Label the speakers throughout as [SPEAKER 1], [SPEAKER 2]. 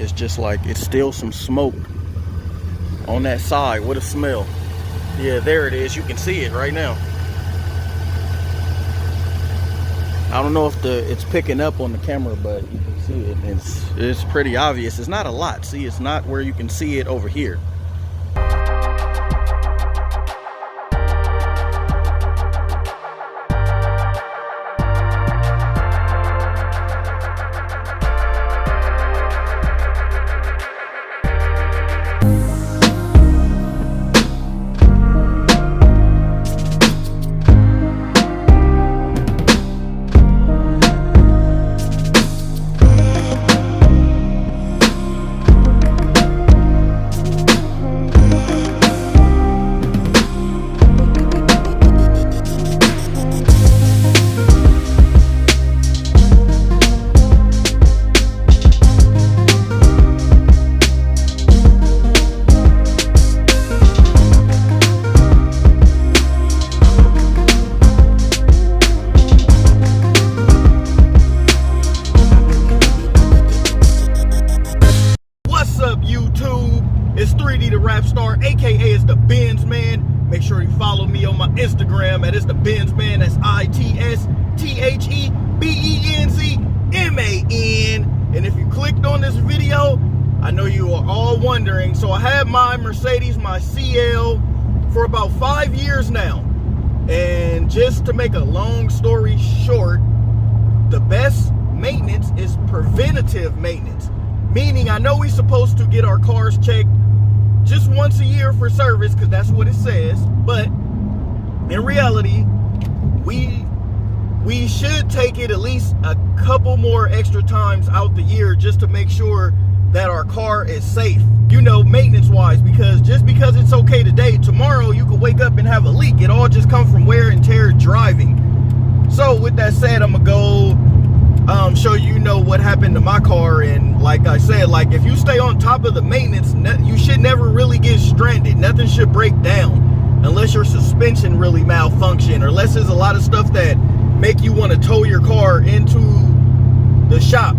[SPEAKER 1] it's just like it's still some smoke on that side. What a smell. Yeah, there it is. You can see it right now. I don't know if it's picking up on the camera, but you can see it. It's pretty obvious. It's not a lot. See, it's not where you can see it over here. It's 3D the Rap Star, aka it's the Benz Man. Make sure you follow me on my Instagram at It's the Benz Man. That's ITSTHEBENZMAN. And if you clicked on this video, I know you are all wondering. So I had my Mercedes, my CL, for about 5 years now. And just to make a long story short, the best maintenance is preventative maintenance. Meaning, I know we're supposed to get our cars checked just once a year for service, because that's what it says. But in reality, we should take it at least a couple more extra times out the year just to make sure that our car is safe, you know, maintenance-wise. Because just because it's okay today, tomorrow you could wake up and have a leak. It all just comes from wear and tear driving. So with that said, I'm gonna go show you what happened to my car. And like I said, like if you stay on top of the maintenance, you should never really get stranded. Nothing should break down unless your suspension really malfunction, or unless there's a lot of stuff that make you want to tow your car into the shop.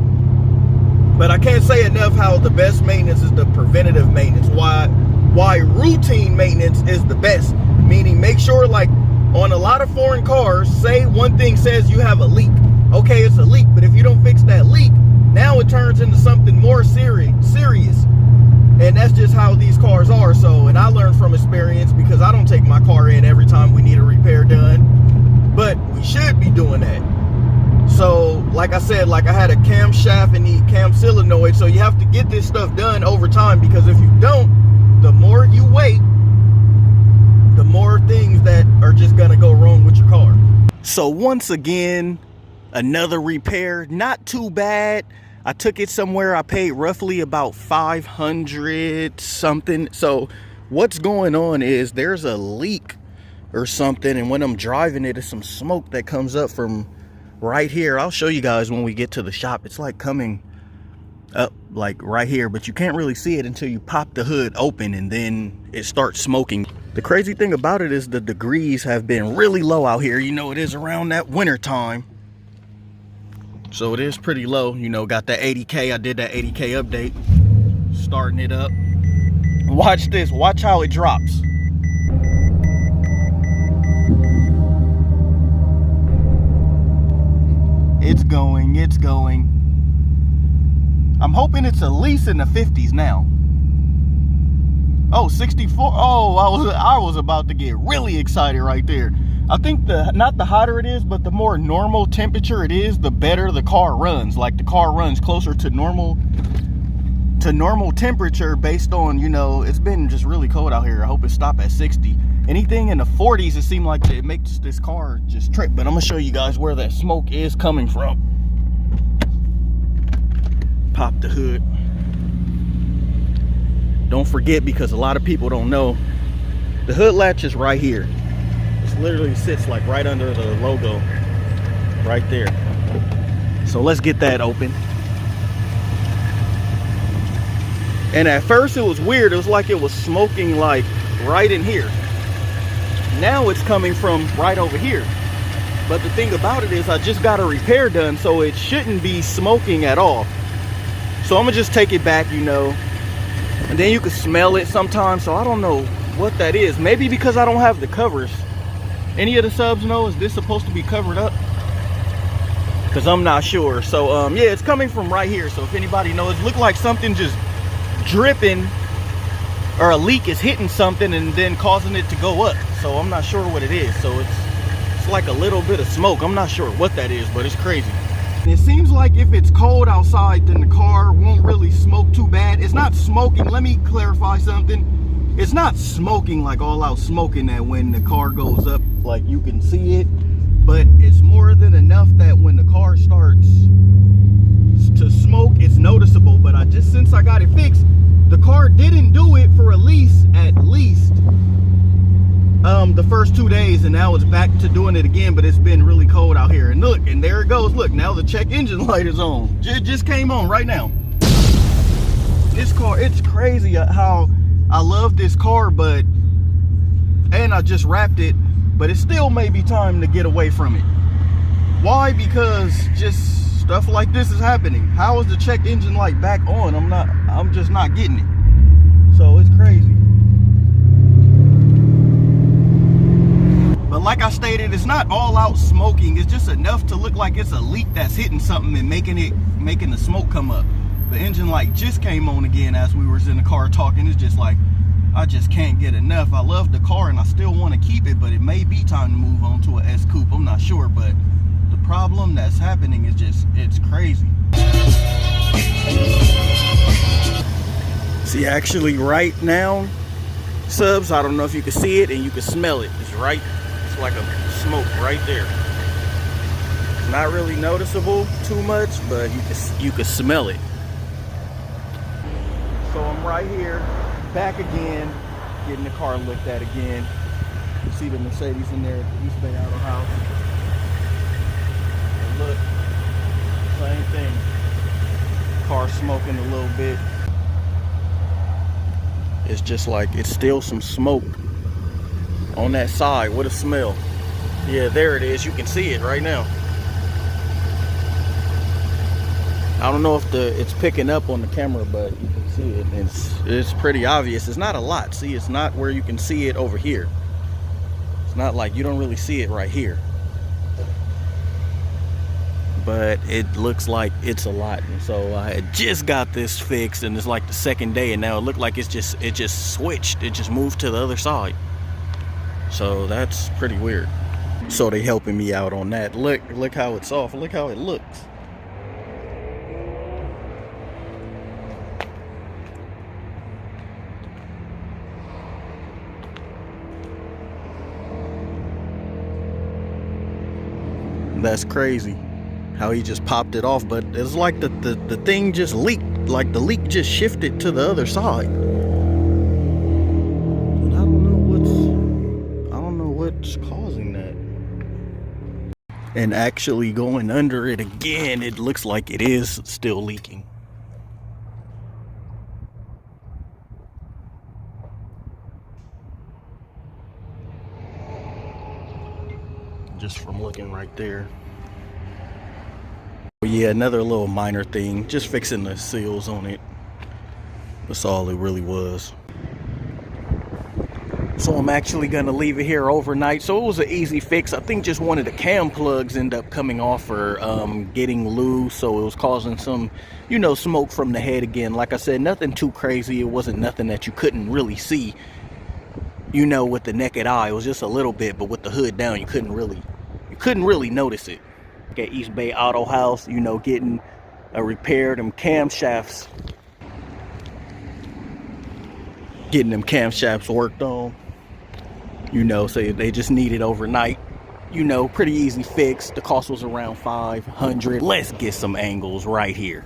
[SPEAKER 1] But I can't say enough how the best maintenance is the preventative maintenance. Why routine maintenance is the best. Meaning, make sure, like on a lot of foreign cars, say one thing says you have a leak. Okay, it's a leak, but if you don't fix that leak, now it turns into something more serious. And that's just how these cars are. So, and I learned from experience, because I don't take my car in every time we need a repair done, but we should be doing that. So, like I said, like I had a camshaft and need cam solenoid, so you have to get this stuff done over time, because if you don't, the more you wait, the more things that are just gonna go wrong with your car. So once again, another repair, not too bad. I took it somewhere, I paid roughly about 500 something. So what's going on is there's a leak or something, and when I'm driving it, it's some smoke that comes up from right here. I'll show you guys when we get to the shop. It's like coming up like right here, but you can't really see it until you pop the hood open, and then it starts smoking. The crazy thing about it is the degrees have been really low out here. You know, it is around that winter time, so it is pretty low. You know, got that 80K. I did that 80K update, starting it up. Watch this. Watch how it drops. It's going. It's going. I'm hoping it's at least in the 50s now. Oh, 64. Oh, I was about to get really excited right there. I think not the hotter it is, but the more normal temperature it is, the better the car runs. Like the car runs closer to normal temperature based on, you know, it's been just really cold out here. I hope it stopped at 60. Anything in the 40s, it seemed like it makes this car just trip. But I'm gonna show you guys where that smoke is coming from. Pop the hood. Don't forget, because a lot of people don't know, the hood latch is right here. It literally sits like right under the logo right there. So let's get that open. And at first it was weird. It was like it was smoking like right in here. Now it's coming from right over here. But the thing about it is I just got a repair done, so it shouldn't be smoking at all. So I'm gonna just take it back, you know, and then you can smell it sometimes. So I don't know what that is. Maybe because I don't have the covers. Any of the subs know, is this supposed to be covered up? Because I'm not sure. So yeah, it's coming from right here. So if anybody knows, it looked like something just dripping, or a leak is hitting something and then causing it to go up. So I'm not sure what it is. So it's like a little bit of smoke. I'm not sure what that is, but it's crazy. And it seems like if it's cold outside, then the car won't really smoke too bad. It's not smoking. Let me clarify something. It's not smoking like all out smoking that when the car goes up, like you can see it. But it's more than enough that when the car starts to smoke, it's noticeable. But since I got it fixed, the car didn't do it for at least the first 2 days, and now it's back to doing it again. But it's been really cold out here, and look, and there it goes. Look, now the check engine light is on. It just came on right now. This car, it's crazy how I love this car, and I just wrapped it, but it still may be time to get away from it. Why? Because just stuff like this is happening. How is the check engine light back on? I'm just not getting it. So it's crazy. But like I stated, it's not all out smoking. It's just enough to look like it's a leak that's hitting something and making the smoke come up. The engine light just came on again as we was in the car talking. It's just like, I just can't get enough. I love the car and I still want to keep it, but it may be time to move on to an S Coupe. I'm not sure, but the problem that's happening is just, it's crazy. See, actually right now, subs, I don't know if you can see it and you can smell it. It's like a smoke right there. It's not really noticeable too much, but you can smell it. So I'm right here, back again, getting the car looked at again. You see the Mercedes in there at the East Bay Auto House. And look, same thing. Car smoking a little bit. It's just like, it's still some smoke on that side. What a smell. Yeah, there it is. You can see it right now. I don't know if it's picking up on the camera, but you can see it. It's pretty obvious. It's not a lot. See, it's not where you can see it over here. It's not like you don't really see it right here. But it looks like it's a lot. And so I had just got this fixed, and it's like the second day, and now it looked like it just switched. It just moved to the other side. So that's pretty weird. So they helping me out on that. Look how it's off. Look how it looks. That's crazy how he just popped it off, but it's like the thing just leaked, like the leak just shifted to the other side. And I don't know what's causing that. And actually going under it again, it looks like it is still leaking. Just from looking right there. Yeah, another little minor thing, just fixing the seals on it. That's all it really was. So I'm actually gonna leave it here overnight. So it was an easy fix. I think just one of the cam plugs ended up coming off or getting loose, so it was causing some, you know, smoke from the head again. Like I said, nothing too crazy. It wasn't nothing that you couldn't really see, you know, with the naked eye. It was just a little bit, but with the hood down, you couldn't really notice it. At East Bay Auto House, you know, getting a repair, them camshafts, getting them camshafts worked on, you know, so they just needed overnight, you know, pretty easy fix. The cost was around $500. Let's get some angles right here.